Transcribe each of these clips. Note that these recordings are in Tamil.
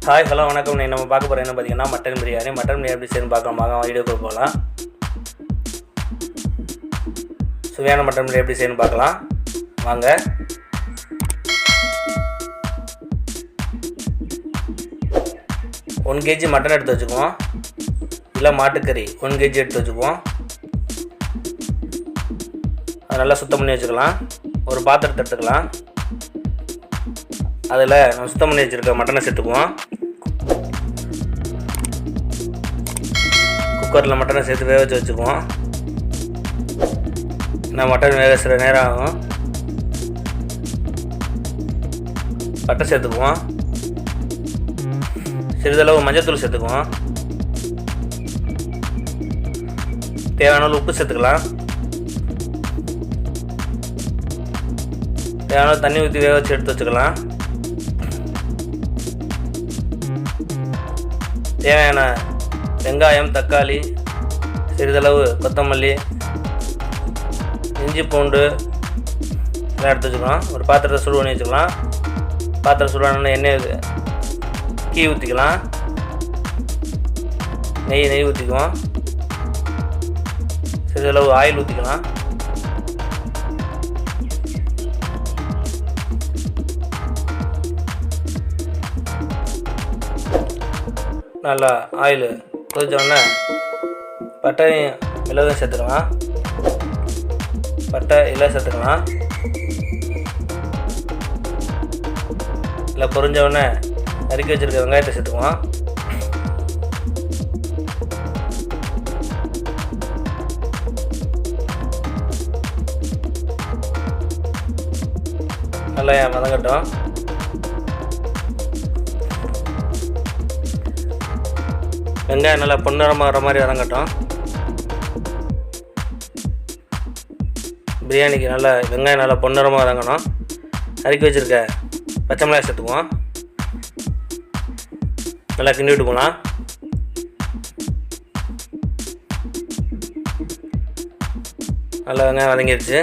ஹாய் ஹலோ வணக்கம். நம்ம பார்க்க போகிற என்ன பார்த்தீங்கன்னா மட்டன் பிரியாணி. மட்டன் பிரியாணி எப்படி செய்யணும் பார்க்கலாம். வாங்க வீடியோக்கு போகலாம். சுவையான மட்டன் பிரியாணி எப்படி செய்யணும் பார்க்கலாம் வாங்க. ஒன் கேஜி மட்டன் எடுத்து வச்சுக்குவோம். இல்லை மாட்டுக்கறி 1 கேஜி எடுத்து வச்சுக்குவோம். அதை நல்லா சுத்தம் பண்ணி வச்சுக்கலாம். ஒரு பாத்திரத்தை எடுத்துக்கலாம். அதில் நம்ம சுத்தம் பண்ணி வச்சுருக்க மட்டனை சேர்த்துக்குவோம். குக்கரில் மட்டனை சேர்த்து வேக வச்சு வச்சுக்குவோம். நான் மட்டன் வேக சில நேரம் ஆகும். பட்டை சேர்த்துக்குவோம். சிறிதளவு மஞ்சத்தூள் சேர்த்துக்குவோம். தேவையான அளவு உப்பு சேர்த்துக்கலாம். தேவையான தண்ணி ஊற்றி வேக வச்சு எடுத்து வச்சுக்கலாம். தேவையான வெங்காயம், தக்காளி, சிறிதளவு கொத்தமல்லி, இஞ்சி, பூண்டு எல்லாம் எடுத்து வச்சுக்கலாம். ஒரு பாத்திரத்தை சுடு பண்ணி வச்சுக்கலாம். பாத்திரம் சுடுவான எண்ணெய் கீ ஊற்றிக்கலாம். நெய் ஊற்றிக்குவோம். சிறிதளவு ஆயில் ஊற்றிக்கலாம். நல்லா ஆயில் கொதிச்சோடனே பட்டையும் மிளகும் சேர்த்துக்கலாம். பட்டை இலை சேர்த்துக்கலாம். இல்லை பொரிஞ்சோடனே நறுக்கி வச்சுருக்க வெங்காயத்தை சேர்த்துக்குவோம். நல்லா வதங்கட்டும். வெங்காயம் நல்லா பொன்னிறமாகிற மாதிரி வதங்கட்டும். பிரியாணிக்கு நல்லா வெங்காயம் நல்லா பொன்னிறமாக வதங்கணும். நறுக்கி வச்சுருக்க பச்சை மிளகாய் சேர்த்துக்குவோம். நல்லா கிண்டி விட்டுக்கலாம். நல்லா வெங்காயம் வதங்கிடுச்சு.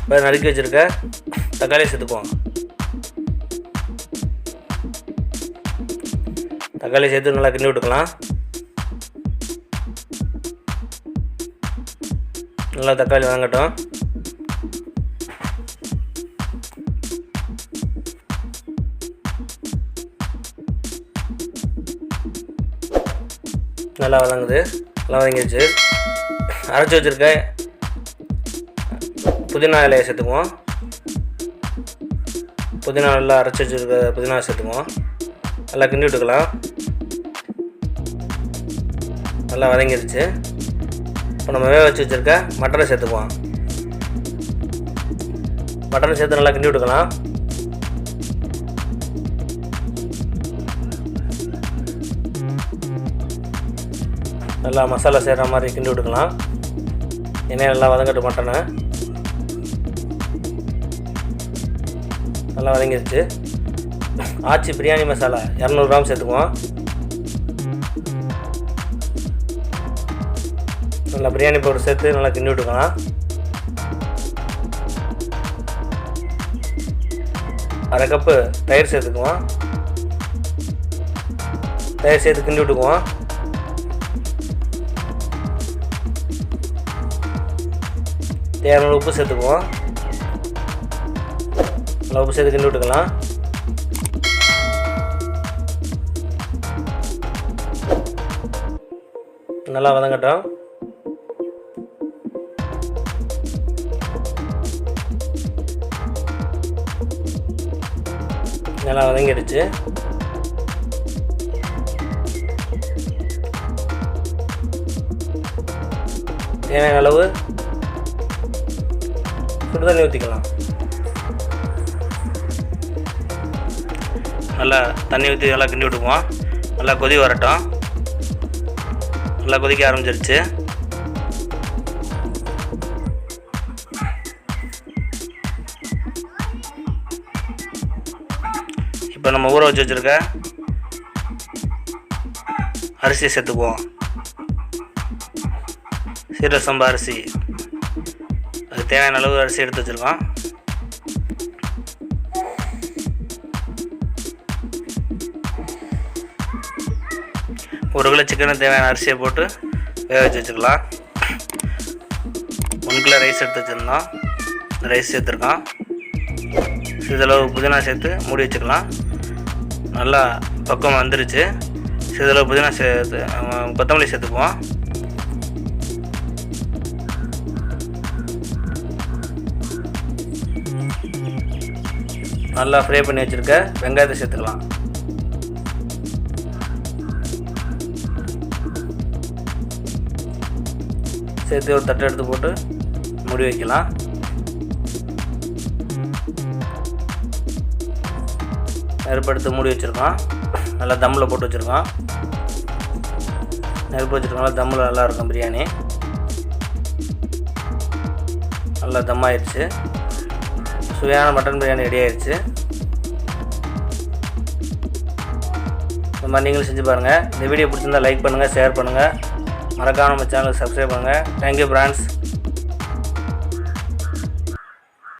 இப்போ நறுக்கி வச்சுருக்க தக்காளியை சேர்த்துக்குவோம். தக்காளி சேர்த்து நல்லா கிண்டி விட்டுக்கலாம். நல்லா தக்காளி வதங்கட்டும். நல்லா வதங்குது. நல்லா வதங்கிடுச்சு. அரைச்சி வச்சுருக்க புதினா இலையை சேர்த்துக்குவோம். புதினா நல்லா அரைச்சி வச்சுருக்க புதினா சேர்த்துக்குவோம். நல்லா கிண்டி விட்டுக்கலாம். நல்லா வதங்கிடுச்சு. இப்போ நம்ம வேக வச்சு வச்சுருக்க மட்டனை சேர்த்துக்குவோம். மட்டனை சேர்த்து நல்லா கிண்டி விட்டுக்கலாம். நல்லா மசாலா சேர்கிற மாதிரி கிண்டி விட்டுக்கலாம். எண்ணெய் நல்லா வதங்கட்டும். மட்டனை நல்லா வதங்கிடுச்சு. ஆச்சி பிரியாணி மசாலா 200 கிராம் சேர்த்துக்குவோம். நல்லா பிரியாணி பவுடர் சேர்த்து நல்லா கிண்டி விட்டுக்கலாம். அரை கப்பு தயிர் சேர்த்துக்குவோம். தயிர் சேர்த்து கிண்டி விட்டுக்குவோம். தேவையான உப்பு சேர்த்துக்குவோம். நல்லா உப்பு சேர்த்து கிண்டி விட்டுக்கலாம். நல்லா வதங்கட்டும். நல்லா வதங்கிடுச்சு. தேவையான அளவு சுடு தண்ணி ஊற்றிக்கலாம். நல்லா தண்ணி ஊற்றி நல்லா கிண்டி விட்டுக்குவோம். நல்லா கொதி வரட்டும். நல்லா கொதிக்க ஆரம்பிச்சிருச்சு. இப்போ நம்ம ஊற வச்சு வச்சுருக்க அரிசியை சேர்த்துக்குவோம். சீரக சம்பா அரிசி, அதுக்கு தேவையான அளவு அரிசி எடுத்து வச்சுருக்கோம். 1 கிலோ சிக்கனுக்கு தேவையான அரிசியை போட்டு வேக வச்சு வச்சுக்கலாம். 1 கிலோ ரைஸ் எடுத்து வச்சுருந்தோம். ரைஸ் சேர்த்துருக்கோம். சிறிதளவு புதினா சேர்த்து மூடி வச்சுக்கலாம். நல்லா பக்கம் வந்துருச்சு. சிறிதளவு புதினா சேர்த்து கொத்தமல்லி சேர்த்துக்குவோம். நல்லா ஃப்ரை பண்ணி வச்சுருக்க வெங்காயத்தை சேர்த்துக்கலாம். சேர்த்து ஒரு தட்டை எடுத்து போட்டு மூடி வைக்கலாம். நெருப்பு எடுத்து மூடி வச்சுருக்கோம். நல்லா தம்மில் போட்டு வச்சுருக்கோம். நெருப்பு வச்சுருக்கோம். தம்மில் நல்லாயிருக்கும் பிரியாணி. நல்லா தம் ஆயிடுச்சு. சுவையான மட்டன் பிரியாணி ரெடி ஆயிடுச்சு. இந்த மாதிரி நீங்களும் செஞ்சு பாருங்கள். இந்த வீடியோ பிடிச்சிருந்தால் லைக் பண்ணுங்கள், ஷேர் பண்ணுங்கள். மறக்காம நம்ம சேனலுக்கு சப்ஸ்கிரைப் பண்ணுங்கள். Thank you friends.